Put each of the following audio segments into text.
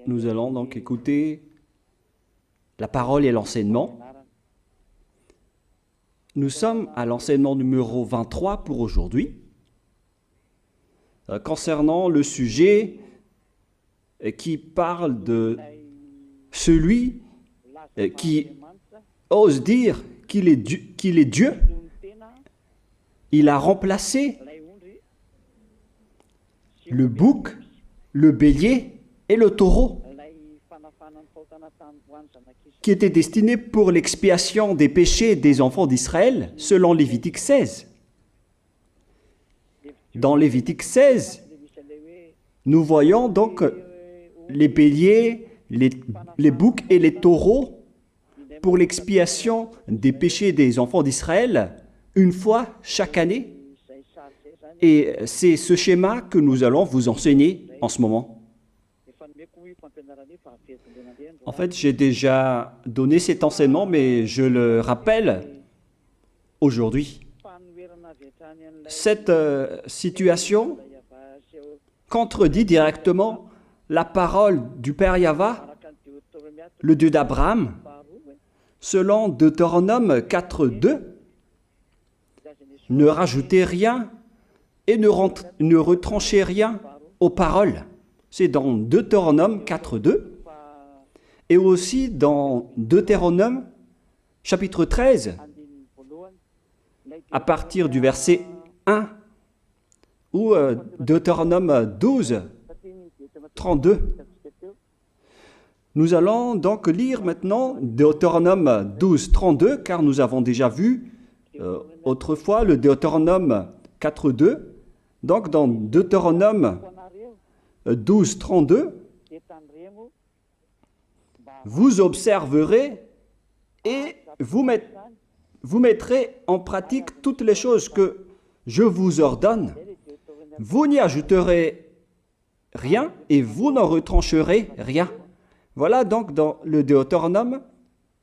Nous allons donc écouter la parole et l'enseignement. Nous sommes à l'enseignement numéro 23 pour aujourd'hui, concernant le sujet qui parle de celui qui ose dire qu'il est Dieu. Il a remplacé le bouc, le bélier et le taureau, qui étaient destinés pour l'expiation des péchés des enfants d'Israël, selon Lévitique 16. Dans Lévitique 16, nous voyons donc les béliers, les boucs et les taureaux pour l'expiation des péchés des enfants d'Israël, une fois chaque année. Et c'est ce schéma que nous allons vous enseigner en ce moment. En fait, j'ai déjà donné cet enseignement, mais je le rappelle aujourd'hui. Cette situation contredit directement la parole du Père Yahva, le Dieu d'Abraham, selon Deutéronome 4.2. Ne rajoutez rien et ne retranchez rien aux paroles. C'est dans Deutéronome 4.2 et aussi dans Deutéronome chapitre 13, à partir du verset 1, ou Deutéronome 12, 32. Nous allons donc lire maintenant Deutéronome 12, 32, car nous avons déjà vu autrefois le Deutéronome 4.2. Donc dans Deutéronome 12, 32, vous observerez et vous mettrez en pratique toutes les choses que je vous ordonne. Vous n'y ajouterez rien et vous n'en retrancherez rien. Voilà donc dans le Deutéronome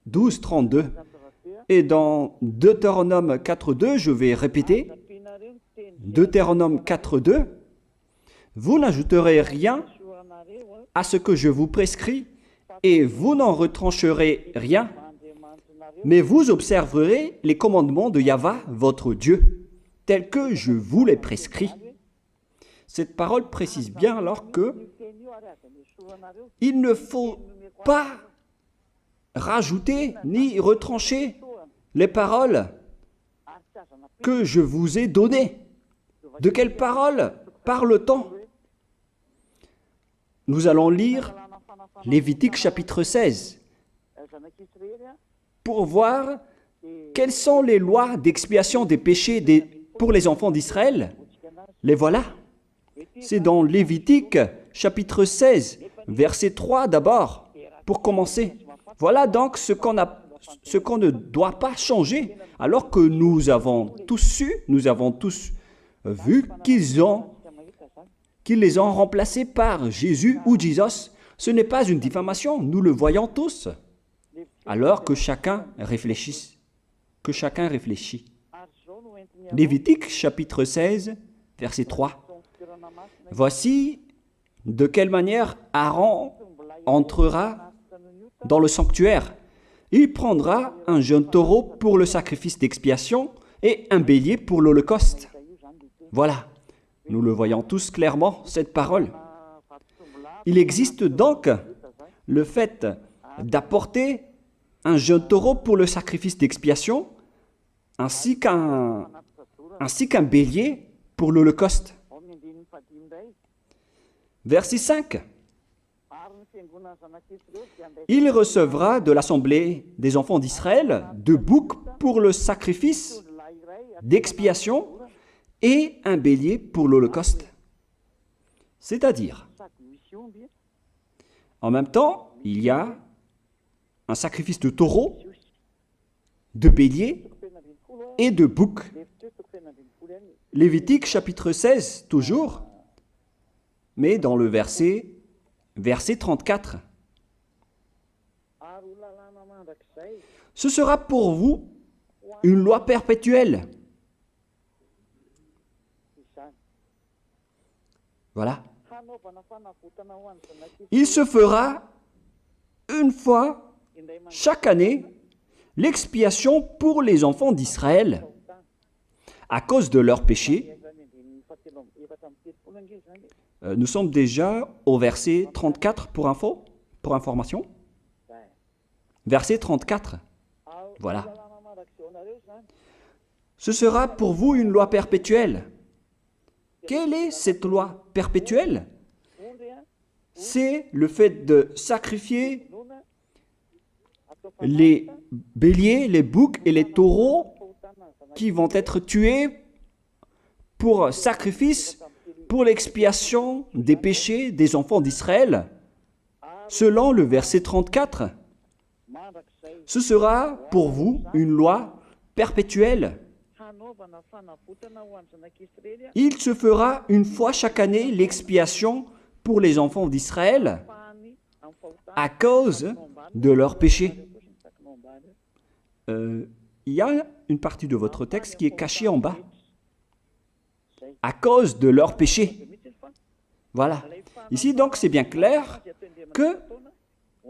12, 32. Et dans Deutéronome 4.2, je vais répéter, Deutéronome 4.2, vous n'ajouterez rien à ce que je vous prescris et vous n'en retrancherez rien, mais vous observerez les commandements de Yahva, votre Dieu, tels que je vous les prescris. Cette parole précise bien alors que il ne faut pas rajouter ni retrancher les paroles que je vous ai données. De quelles paroles parle-t-on? Nous allons lire Lévitique chapitre 16 pour voir quelles sont les lois d'expiation des péchés pour les enfants d'Israël. Les voilà. C'est dans Lévitique chapitre 16, verset 3 d'abord, pour commencer. Voilà donc ce qu'on ne doit pas changer, alors que nous avons tous su, nous avons tous vu qu'ils les ont remplacés par Jésus ou Jesus. Ce n'est pas une diffamation, nous le voyons tous. Alors que chacun réfléchisse. Lévitique chapitre 16, verset 3. Voici de quelle manière Aaron entrera dans le sanctuaire. Il prendra un jeune taureau pour le sacrifice d'expiation et un bélier pour l'holocauste. Voilà, nous le voyons tous clairement, cette parole. Il existe donc le fait d'apporter un jeune taureau pour le sacrifice d'expiation, ainsi qu'un bélier pour l'holocauste. Verset 5. Il recevra de l'assemblée des enfants d'Israël 2 boucs pour le sacrifice d'expiation et un bélier pour l'holocauste. C'est-à-dire, en même temps, il y a un sacrifice de taureau, de bélier et de bouc. Lévitique chapitre 16, toujours, mais dans le verset 34. Ce sera pour vous une loi perpétuelle. Voilà. Il se fera une fois chaque année l'expiation pour les enfants d'Israël à cause de leurs péchés. Nous sommes déjà au verset 34 pour information. Verset 34. Voilà. Ce sera pour vous une loi perpétuelle. Quelle est cette loi perpétuelle? C'est le fait de sacrifier les béliers, les boucs et les taureaux qui vont être tués pour sacrifice, pour l'expiation des péchés des enfants d'Israël. Selon le verset 34, ce sera pour vous une loi perpétuelle. Il se fera une fois chaque année l'expiation pour les enfants d'Israël à cause de leurs péchés. Il y a une partie de votre texte qui est cachée en bas. À cause de leurs péchés. Voilà. Ici, donc, c'est bien clair que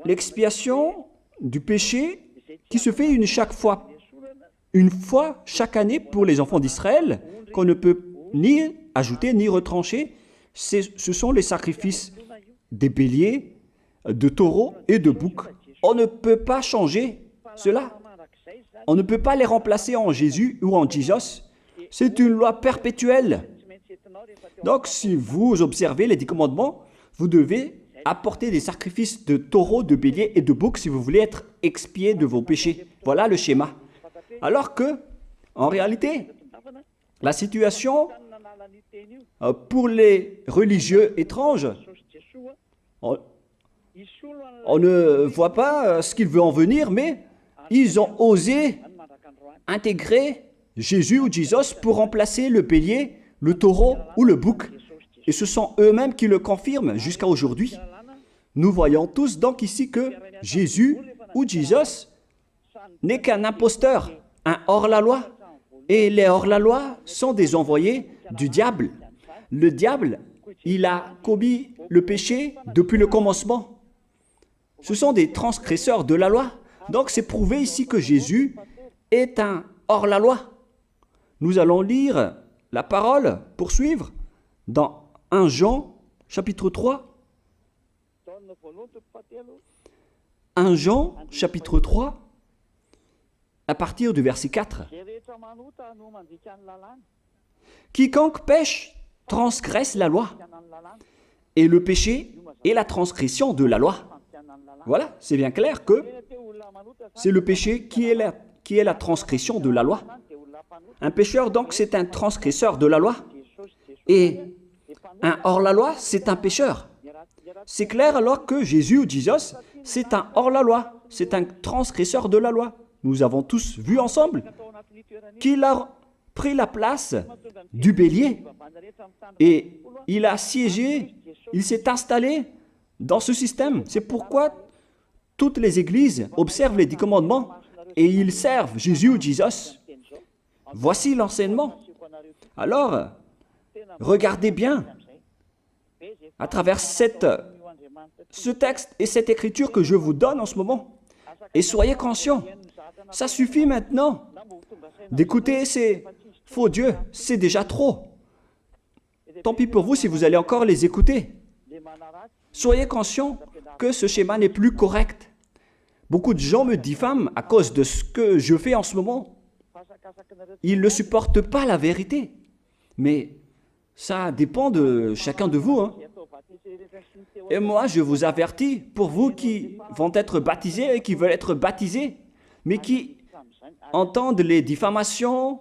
l'expiation du péché qui se fait une fois chaque année pour les enfants d'Israël, qu'on ne peut ni ajouter ni retrancher, ce sont les sacrifices des béliers, de taureaux et de boucs. On ne peut pas changer cela. On ne peut pas les remplacer en Jésus ou en Jesus. C'est une loi perpétuelle. Donc, si vous observez les 10 commandements, vous devez apporter des sacrifices de taureaux, de béliers et de boucs si vous voulez être expié de vos péchés. Voilà le schéma. Alors que, en réalité, la situation pour les religieux étranges, on ne voit pas ce qu'il veut en venir, mais ils ont osé intégrer Jésus ou Jesus pour remplacer le bélier, le taureau ou le bouc. Et ce sont eux-mêmes qui le confirment jusqu'à aujourd'hui. Nous voyons tous donc ici que Jésus ou Jesus n'est qu'un imposteur, un hors-la-loi. Et les hors-la-loi sont des envoyés du diable. Le diable, il a commis le péché depuis le commencement. Ce sont des transgresseurs de la loi. Donc c'est prouvé ici que Jésus est un hors-la-loi. Nous allons lire la parole, poursuivre, dans 1 Jean, chapitre 3. 1 Jean, chapitre 3, à partir du verset 4. Quiconque pêche transgresse la loi, et le péché est la transgression de la loi. Voilà, c'est bien clair que c'est le péché qui est la transgression de la loi. Un pécheur, donc, c'est un transgresseur de la loi. Et un hors-la-loi, c'est un pécheur. C'est clair alors que Jésus ou Jesus, c'est un hors-la-loi, c'est un transgresseur de la loi. Nous avons tous vu ensemble qu'il a pris la place du bélier et il a siégé, il s'est installé dans ce système. C'est pourquoi toutes les églises observent les 10 commandements et ils servent Jésus ou Jesus. Voici l'enseignement. Alors, regardez bien à travers ce texte et cette écriture que je vous donne en ce moment. Et soyez conscients, ça suffit maintenant d'écouter ces faux dieux, c'est déjà trop. Tant pis pour vous si vous allez encore les écouter. Soyez conscients que ce schéma n'est plus correct. Beaucoup de gens me diffament à cause de ce que je fais en ce moment. Ils ne supportent pas la vérité. Mais ça dépend de chacun de vous. Et moi, je vous avertis, pour vous qui vont être baptisés et qui veulent être baptisés, mais qui entendent les diffamations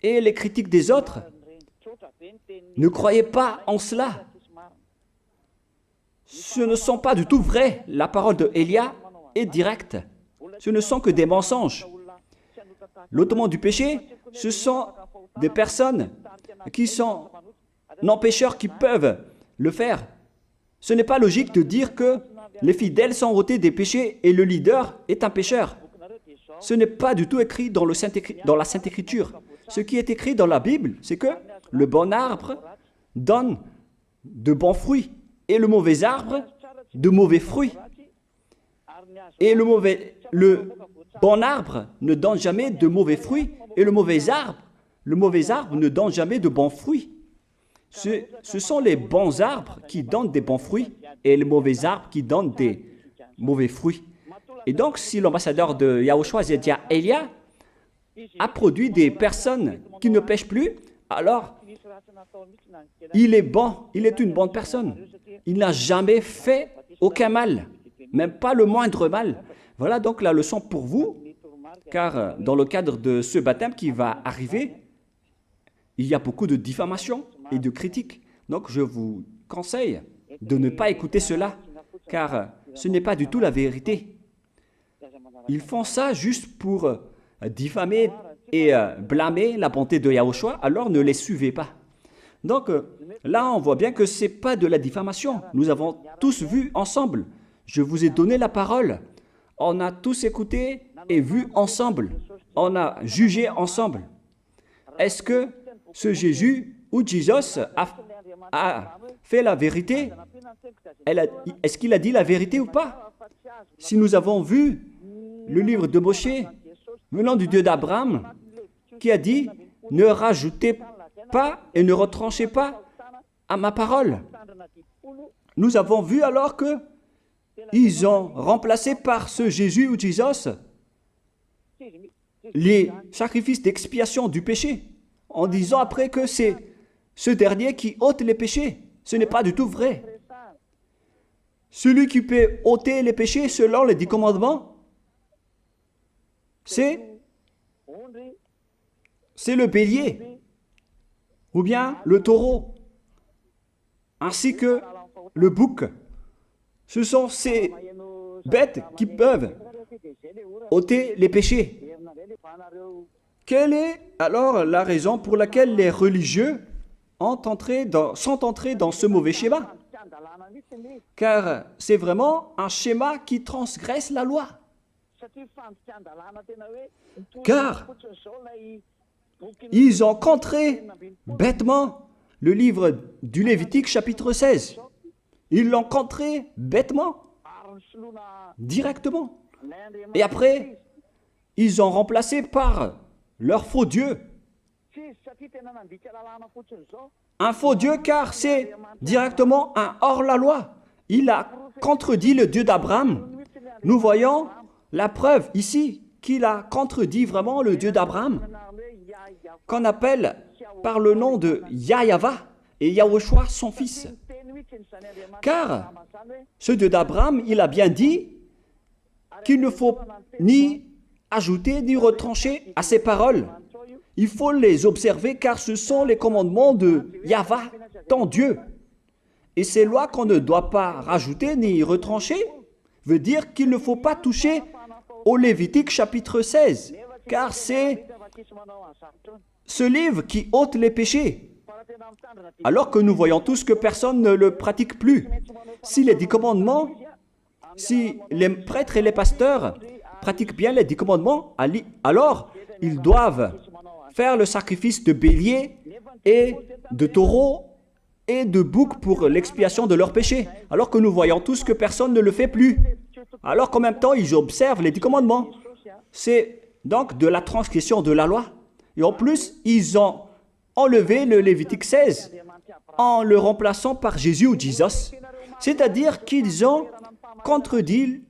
et les critiques des autres, ne croyez pas en cela. Ce ne sont pas du tout vrai. La parole de Élia est directe. Ce ne sont que des mensonges. L'ôtement du péché, ce sont des personnes qui sont non-pécheurs qui peuvent le faire. Ce n'est pas logique de dire que les fidèles sont ôtés des péchés et le leader est un pécheur. Ce n'est pas du tout écrit dans la Sainte Écriture. Ce qui est écrit dans la Bible, c'est que le bon arbre donne de bons fruits et le mauvais arbre de mauvais fruits. Et le bon arbre ne donne jamais de mauvais fruits, et le mauvais arbre ne donne jamais de bons fruits. Ce sont les bons arbres qui donnent des bons fruits, et les mauvais arbres qui donnent des mauvais fruits. Et donc, si l'ambassadeur de Yahushua, Zedia Elia, a produit des personnes qui ne pêchent plus, alors il est bon, il est une bonne personne. Il n'a jamais fait aucun mal, même pas le moindre mal. Voilà donc la leçon pour vous, car dans le cadre de ce baptême qui va arriver, il y a beaucoup de diffamation et de critiques. Donc je vous conseille de ne pas écouter cela, car ce n'est pas du tout la vérité. Ils font ça juste pour diffamer et blâmer la bonté de Yahushua, alors ne les suivez pas. Donc là, on voit bien que ce n'est pas de la diffamation. Nous avons tous vu ensemble. Je vous ai donné la parole. On a tous écouté et vu ensemble. On a jugé ensemble. Est-ce que ce Jésus ou Jésus a fait la vérité? Est-ce qu'il a dit la vérité ou pas? Si nous avons vu le livre de Moshé, venant du Dieu d'Abraham, qui a dit « Ne rajoutez pas et ne retranchez pas à ma parole ». Nous avons vu alors que ils ont remplacé par ce Jésus ou Jésus les sacrifices d'expiation du péché, en disant après que c'est ce dernier qui ôte les péchés. Ce n'est pas du tout vrai. Celui qui peut ôter les péchés selon les 10 commandements, c'est le bélier, ou bien le taureau, ainsi que le bouc. Ce sont ces bêtes qui peuvent ôter les péchés. Quelle est alors la raison pour laquelle les religieux sont entrés dans ce mauvais schéma? Car c'est vraiment un schéma qui transgresse la loi. Car ils ont contré bêtement le livre du Lévitique chapitre 16. Ils l'ont contré bêtement, directement. Et après, ils ont remplacé par leur faux Dieu. Un faux Dieu car c'est directement un hors-la-loi. Il a contredit le Dieu d'Abraham. Nous voyons la preuve ici qu'il a contredit vraiment le Dieu d'Abraham, qu'on appelle par le nom de Yahava et Yahushua son fils. Car ce Dieu d'Abraham, il a bien dit qu'il ne faut ni ajouter ni retrancher à ses paroles. Il faut les observer car ce sont les commandements de Yahva, ton Dieu. Et ces lois qu'on ne doit pas rajouter ni retrancher veut dire qu'il ne faut pas toucher au Lévitique chapitre 16, car c'est ce livre qui ôte les péchés. Alors que nous voyons tous que personne ne le pratique plus. Si les 10 commandements, si les prêtres et les pasteurs pratiquent bien les 10 commandements, alors ils doivent faire le sacrifice de bélier et de taureau et de bouc pour l'expiation de leurs péchés. Alors que nous voyons tous que personne ne le fait plus. Alors qu'en même temps, ils observent les 10 commandements. C'est donc de la transgression de la loi. Et en plus, ils ont enlevé le Lévitique 16 en le remplaçant par Jésus ou Jésus. C'est-à-dire qu'ils ont contredit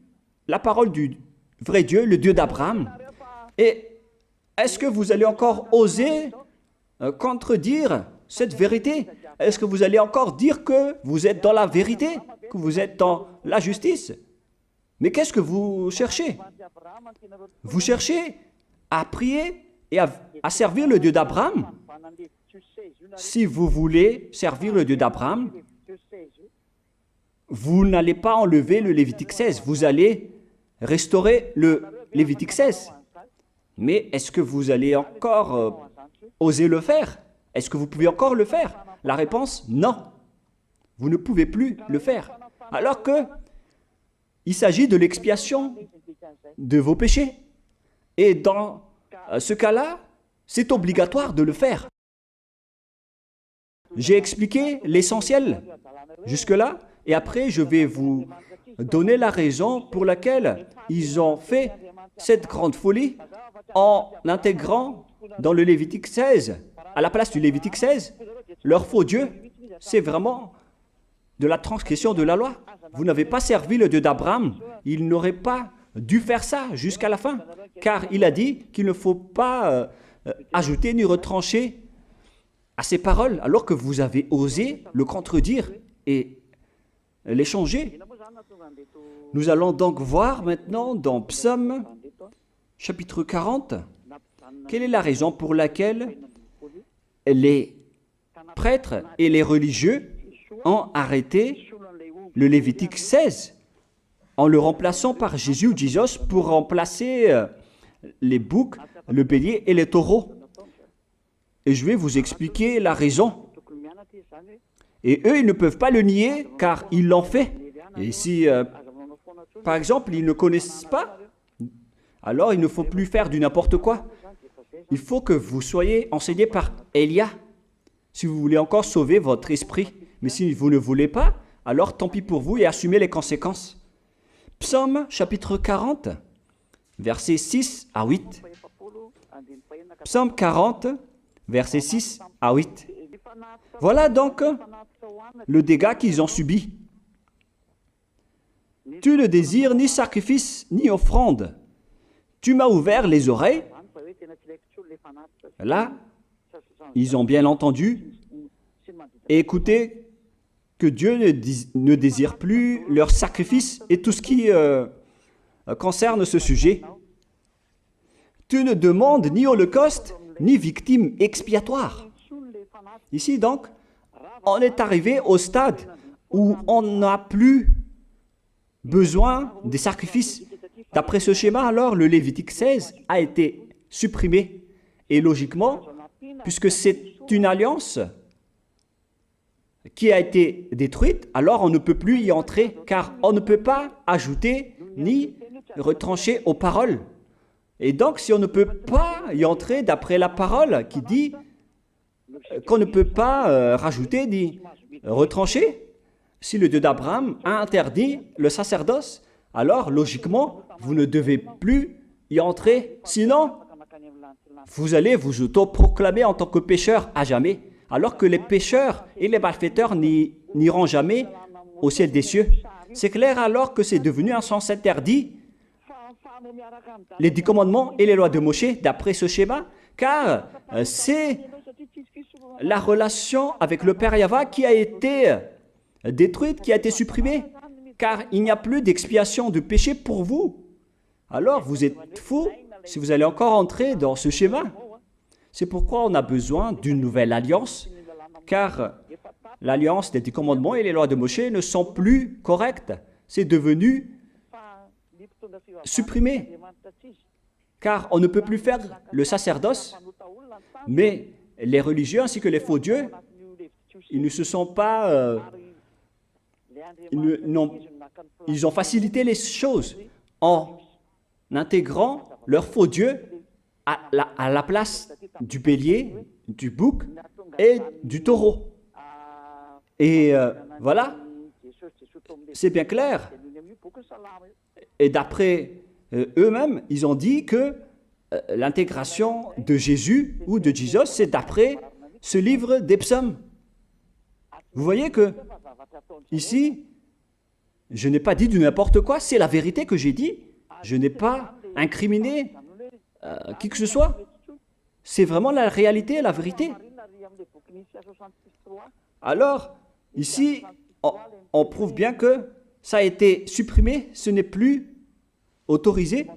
la parole du vrai Dieu, le Dieu d'Abraham. Et est-ce que vous allez encore oser contredire cette vérité? Est-ce que vous allez encore dire que vous êtes dans la vérité, que vous êtes dans la justice? Mais qu'est-ce que vous cherchez? Vous cherchez à prier et à servir le Dieu d'Abraham. Si vous voulez servir le Dieu d'Abraham, vous n'allez pas enlever le Lévitique 16, vous allez restaurer le Lévitique 16. Mais est-ce que vous allez encore oser le faire? Est-ce que vous pouvez encore le faire? La réponse, non. Vous ne pouvez plus le faire. Alors que il s'agit de l'expiation de vos péchés. Et dans ce cas-là, c'est obligatoire de le faire. J'ai expliqué l'essentiel jusque-là, et après je vais vous donner la raison pour laquelle ils ont fait cette grande folie en intégrant dans le Lévitique 16, à la place du Lévitique 16, leur faux Dieu. C'est vraiment de la transgression de la loi. Vous n'avez pas servi le Dieu d'Abraham. Il n'aurait pas dû faire ça jusqu'à la fin, car il a dit qu'il ne faut pas ajouter ni retrancher à ses paroles, alors que vous avez osé le contredire et les changer. Nous allons donc voir maintenant dans Psaume chapitre 40, quelle est la raison pour laquelle les prêtres et les religieux ont arrêté le Lévitique 16 en le remplaçant par Jésus ou Jesus pour remplacer les boucs, le bélier et les taureaux. Et je vais vous expliquer la raison. Et eux, ils ne peuvent pas le nier car ils l'ont fait. Et si, par exemple, ils ne connaissent pas, alors il ne faut plus faire du n'importe quoi. Il faut que vous soyez enseigné par Élia, si vous voulez encore sauver votre esprit. Mais si vous ne voulez pas, alors tant pis pour vous et assumez les conséquences. Psaume chapitre 40, versets 6 à 8. Psaume 40, versets 6 à 8. Voilà donc le dégât qu'ils ont subi. Tu ne désires ni sacrifice ni offrande. Tu m'as ouvert les oreilles. Là, ils ont bien entendu et écouté que Dieu ne désire plus leur sacrifice et tout ce qui concerne ce sujet. Tu ne demandes ni holocauste, ni victime expiatoire. Ici donc, on est arrivé au stade où on n'a plus besoin des sacrifices. D'après ce schéma, alors, le Lévitique 16 a été supprimé. Et logiquement, puisque c'est une alliance qui a été détruite, alors on ne peut plus y entrer, car on ne peut pas ajouter ni retrancher aux paroles. Et donc, si on ne peut pas y entrer d'après la parole qui dit qu'on ne peut pas rajouter ni retrancher, si le Dieu d'Abraham a interdit le sacerdoce, alors logiquement, vous ne devez plus y entrer. Sinon, vous allez vous autoproclamer en tant que pécheur à jamais, alors que les pécheurs et les malfaiteurs n'iront jamais au ciel des cieux. C'est clair alors que c'est devenu un sens interdit, les 10 commandements et les lois de Moïse d'après ce schéma, car c'est la relation avec le Père Yahva qui a été détruite, qui a été supprimée, car il n'y a plus d'expiation de péché pour vous. Alors vous êtes fous si vous allez encore entrer dans ce schéma. C'est pourquoi on a besoin d'une nouvelle alliance, car l'alliance des 10 commandements et les lois de Moïse ne sont plus correctes. C'est devenu supprimé, car on ne peut plus faire le sacerdoce, mais les religieux ainsi que les faux dieux, ils ne se sont pas... ils ont facilité les choses en intégrant leur faux dieu à la place du bélier, du bouc et du taureau. Et voilà, c'est bien clair. Et d'après eux-mêmes, ils ont dit que l'intégration de Jésus ou de Jesus, c'est d'après ce livre des psaumes. Vous voyez que ici, je n'ai pas dit du n'importe quoi, c'est la vérité que j'ai dit. Je n'ai pas incriminé qui que ce soit. C'est vraiment la réalité, la vérité. Alors, ici, on prouve bien que ça a été supprimé, ce n'est plus autorisé.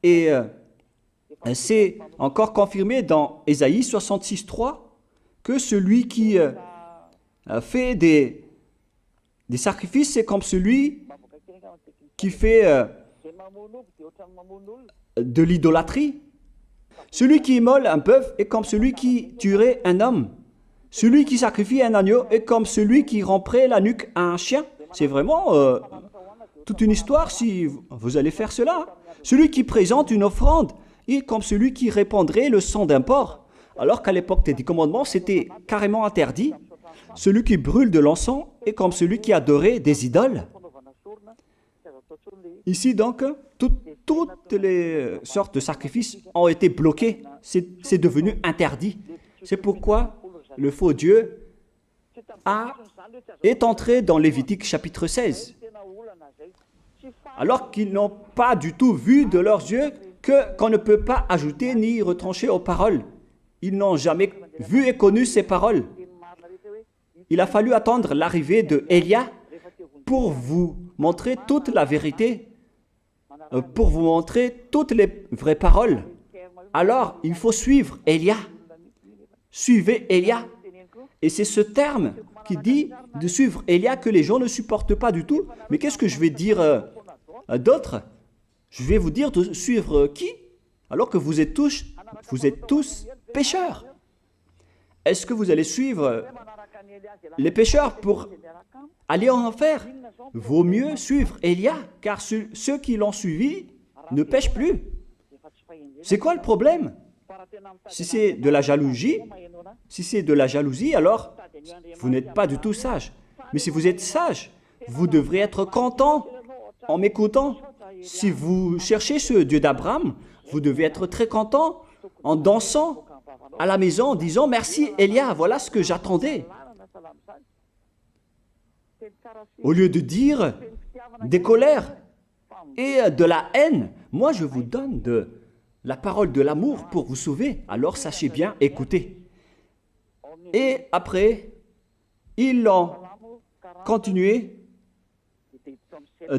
Et c'est encore confirmé dans Ésaïe 66.3 que celui qui fait des sacrifices, c'est comme celui qui fait de l'idolâtrie. Celui qui immole un bœuf est comme celui qui tuerait un homme. Celui qui sacrifie un agneau est comme celui qui romperait la nuque à un chien. C'est vraiment toute une histoire si vous allez faire cela. Celui qui présente une offrande est comme celui qui répandrait le sang d'un porc. Alors qu'à l'époque des 10 commandements, c'était carrément interdit. celui qui brûle de l'encens est comme celui qui adorait des idoles. Ici donc, toutes les sortes de sacrifices ont été bloqués. C'est devenu interdit. C'est pourquoi le faux Dieu est entré dans Lévitique chapitre 16. Alors qu'ils n'ont pas du tout vu de leurs yeux qu'on ne peut pas ajouter ni retrancher aux paroles. Ils n'ont jamais vu et connu ces paroles. Il a fallu attendre l'arrivée de Élia pour vous montrer toute la vérité, pour vous montrer toutes les vraies paroles. Alors, il faut suivre Élia. Suivez Élia. Et c'est ce terme qui dit de suivre Élia que les gens ne supportent pas du tout. Mais qu'est-ce que je vais dire d'autre? Je vais vous dire de suivre qui? Alors que vous êtes tous pécheurs. Est-ce que vous allez suivre les pécheurs pour aller en enfer? Vaut mieux suivre Élia, car ceux qui l'ont suivi ne pêchent plus. C'est quoi le problème? Si c'est de la jalousie, alors vous n'êtes pas du tout sage. Mais si vous êtes sage, vous devrez être content en m'écoutant. Si vous cherchez ce Dieu d'Abraham, vous devez être très content en dansant à la maison en disant « Merci Élia, voilà ce que j'attendais ». Au lieu de dire des colères et de la haine, moi je vous donne de la parole de l'amour pour vous sauver. Alors sachez bien écouter. Et après, ils l'ont continué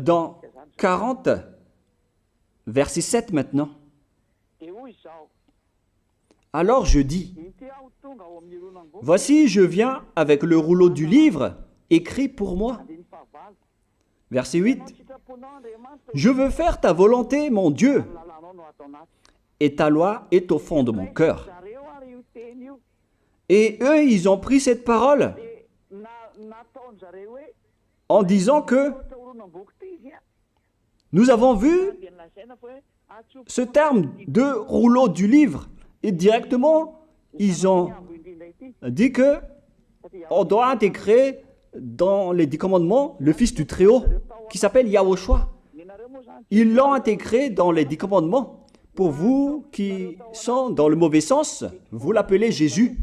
dans 40, verset 7 maintenant. Alors je dis, voici je viens avec le rouleau du livre écrit pour moi. Verset 8, je veux faire ta volonté, mon Dieu, et ta loi est au fond de mon cœur. Et eux, ils ont pris cette parole en disant que nous avons vu ce terme de rouleau du livre. Et directement, ils ont dit que on doit intégrer dans les 10 commandements le Fils du Très-Haut qui s'appelle Yahushua. Ils l'ont intégré dans les 10 commandements. Pour vous qui sont dans le mauvais sens, vous l'appelez Jésus.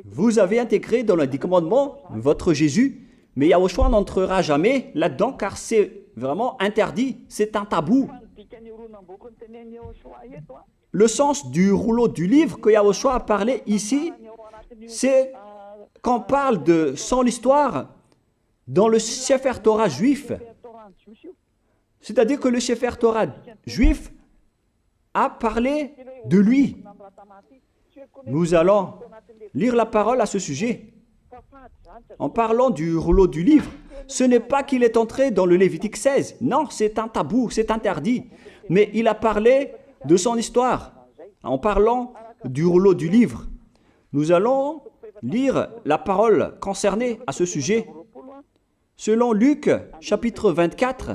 Vous avez intégré dans les 10 commandements votre Jésus, mais Yahushua n'entrera jamais là-dedans car c'est vraiment interdit, c'est un tabou. Le sens du rouleau du livre que Yahushua a parlé ici, c'est qu'on parle de son histoire dans le Sefer Torah juif. C'est-à-dire que le Sefer Torah juif a parlé de lui. Nous allons lire la parole à ce sujet. En parlant du rouleau du livre, ce n'est pas qu'il est entré dans le Lévitique 16. Non, c'est un tabou, c'est interdit. Mais il a parlé de son histoire. En parlant du rouleau du livre, nous allons lire la parole concernée à ce sujet. Selon Luc, chapitre 24,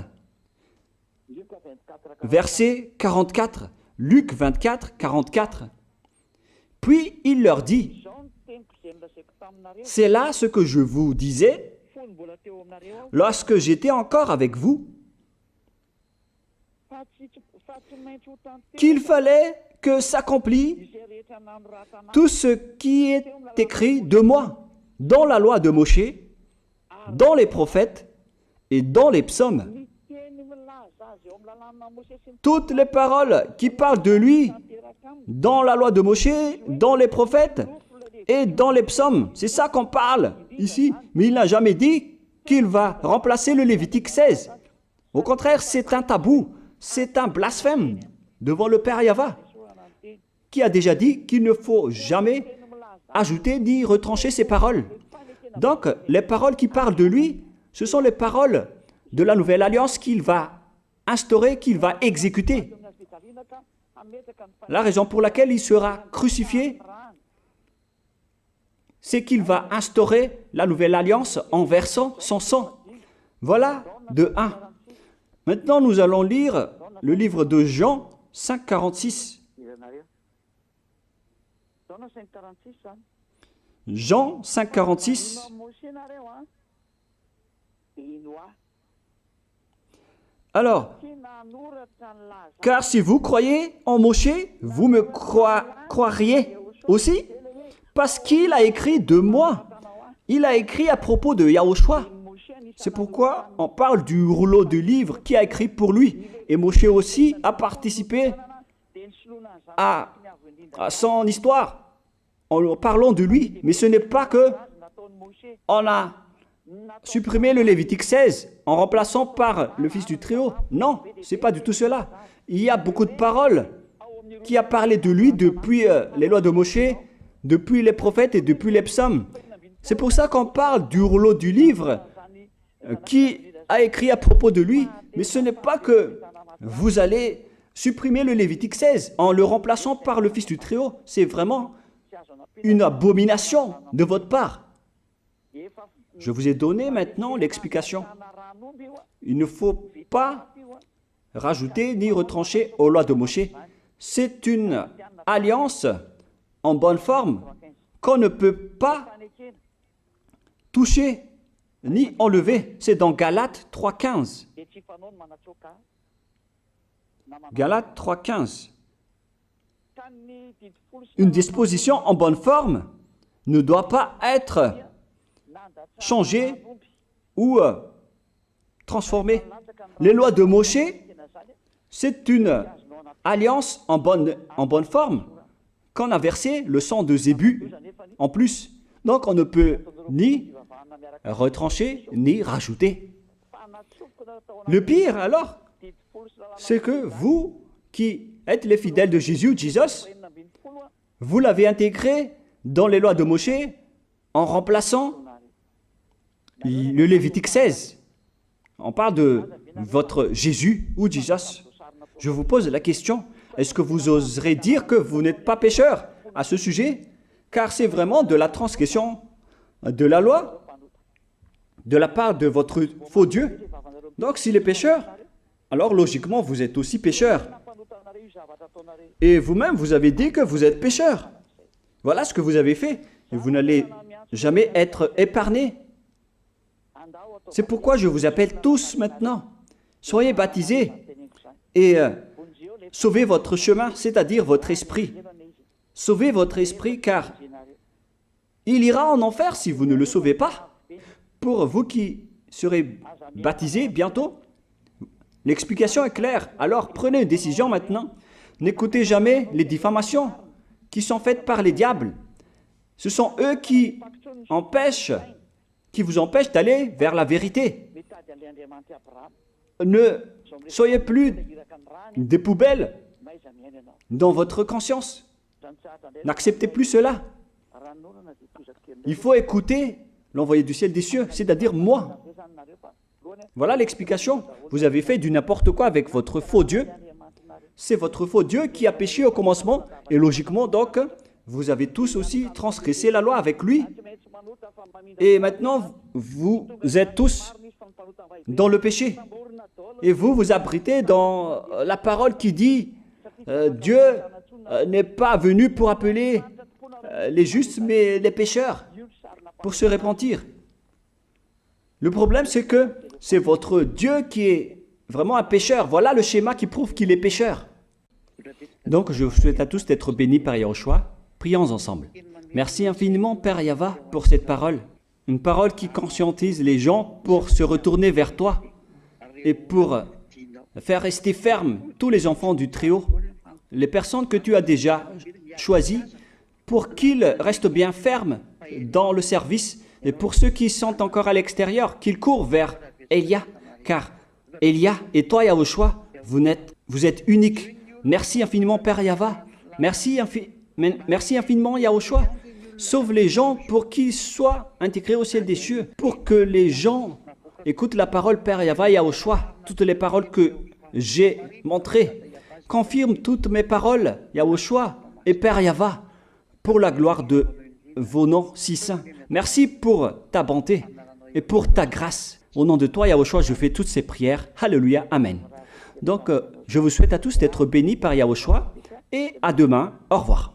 verset 44. Luc 24, 44. Puis il leur dit, « C'est là ce que je vous disais lorsque j'étais encore avec vous, qu'il fallait que s'accomplisse tout ce qui est écrit de moi dans la loi de Moïse, dans les prophètes et dans les psaumes. » Toutes les paroles qui parlent de lui dans la loi de Moïse, dans les prophètes et dans les psaumes. C'est ça qu'on parle ici. Mais il n'a jamais dit qu'il va remplacer le Lévitique 16. Au contraire, c'est un tabou, c'est un blasphème devant le Père Yahva, qui a déjà dit qu'il ne faut jamais ajouter ni retrancher ses paroles. Donc, les paroles qui parlent de lui, ce sont les paroles de la nouvelle alliance qu'il va instaurer, qu'il va exécuter. La raison pour laquelle il sera crucifié, c'est qu'il va instaurer la nouvelle alliance en versant son sang. Voilà de 1. Maintenant, nous allons lire le livre de Jean 5,46. Jean 5, 46. Alors, car si vous croyez en Moshe, vous me croiriez aussi, parce qu'il a écrit de moi. Il a écrit à propos de Yahushua. C'est pourquoi on parle du rouleau de livres qui a écrit pour lui. Et Moshe aussi a participé à son histoire en parlant de lui. Mais ce n'est pas que on a supprimé le Lévitique 16 en remplaçant par le fils du Très-Haut. Non, ce n'est pas du tout cela. Il y a beaucoup de paroles qui a parlé de lui depuis les lois de Moshe, depuis les prophètes et depuis les psaumes. C'est pour ça qu'on parle du rouleau du livre qui a écrit à propos de lui. Mais ce n'est pas que vous allez supprimer le Lévitique 16 en le remplaçant par le fils du Très-Haut. C'est vraiment une abomination de votre part. Je vous ai donné maintenant l'explication. Il ne faut pas rajouter ni retrancher aux lois de Moshe. C'est une alliance en bonne forme qu'on ne peut pas toucher ni enlever. C'est dans Galates 3,15. Galates 3,15. Une disposition en bonne forme ne doit pas être changée ou transformée. Les lois de Moshe, c'est une alliance en bonne forme qu'on a versé le sang de Zébu en plus. Donc on ne peut ni retrancher ni rajouter. Le pire alors, c'est que vous qui êtes les fidèles de Jésus, vous l'avez intégré dans les lois de Moshe en remplaçant le Lévitique 16. On parle de votre Jésus ou Jesus. Je vous pose la question, est-ce que vous oserez dire que vous n'êtes pas pécheur à ce sujet? Car c'est vraiment de la transgression de la loi de la part de votre faux Dieu. Donc s'il est pécheur, alors logiquement vous êtes aussi pécheur. Et vous-même, vous avez dit que vous êtes pécheur. Voilà ce que vous avez fait. Et vous n'allez jamais être épargné. C'est pourquoi je vous appelle tous maintenant. Soyez baptisés et sauvez votre chemin, c'est-à-dire votre esprit. Sauvez votre esprit car il ira en enfer si vous ne le sauvez pas. Pour vous qui serez baptisés bientôt, l'explication est claire. Alors prenez une décision maintenant. N'écoutez jamais les diffamations qui sont faites par les diables. Ce sont eux qui vous empêchent d'aller vers la vérité. Ne soyez plus des poubelles dans votre conscience. N'acceptez plus cela. Il faut écouter l'envoyé du ciel des cieux, c'est-à-dire moi. Voilà l'explication. Vous avez fait du n'importe quoi avec votre faux Dieu. C'est votre faux Dieu qui a péché au commencement. Et logiquement, donc, vous avez tous aussi transgressé la loi avec lui. Et maintenant, vous êtes tous dans le péché. Et vous vous abritez dans la parole qui dit Dieu n'est pas venu pour appeler les justes, mais les pécheurs, pour se repentir. Le problème, c'est que c'est votre Dieu qui est vraiment un pécheur. Voilà le schéma qui prouve qu'il est pécheur. Donc, je vous souhaite à tous d'être bénis par Yahushua. Prions ensemble. Merci infiniment, Père Yahva, pour cette parole. Une parole qui conscientise les gens pour se retourner vers toi et pour faire rester fermes tous les enfants du Très-Haut, les personnes que tu as déjà choisies, pour qu'ils restent bien fermes dans le service, et pour ceux qui sont encore à l'extérieur, qu'ils courent vers Elia, car Elia et toi, Yahushua, vous êtes uniques. Merci infiniment, Père Yahva. Merci infiniment, Yahushua. Sauve les gens pour qu'ils soient intégrés au ciel des cieux, pour que les gens écoutent la parole, Père Yahva, Yahushua, toutes les paroles que j'ai montrées. Confirme toutes mes paroles, Yahushua et Père Yahva, pour la gloire de vos noms si saints. Merci pour ta bonté et pour ta grâce. Au nom de toi, Yahushua, je fais toutes ces prières. Alléluia, Amen. Donc, je vous souhaite à tous d'être bénis par Yahushua et à demain. Au revoir.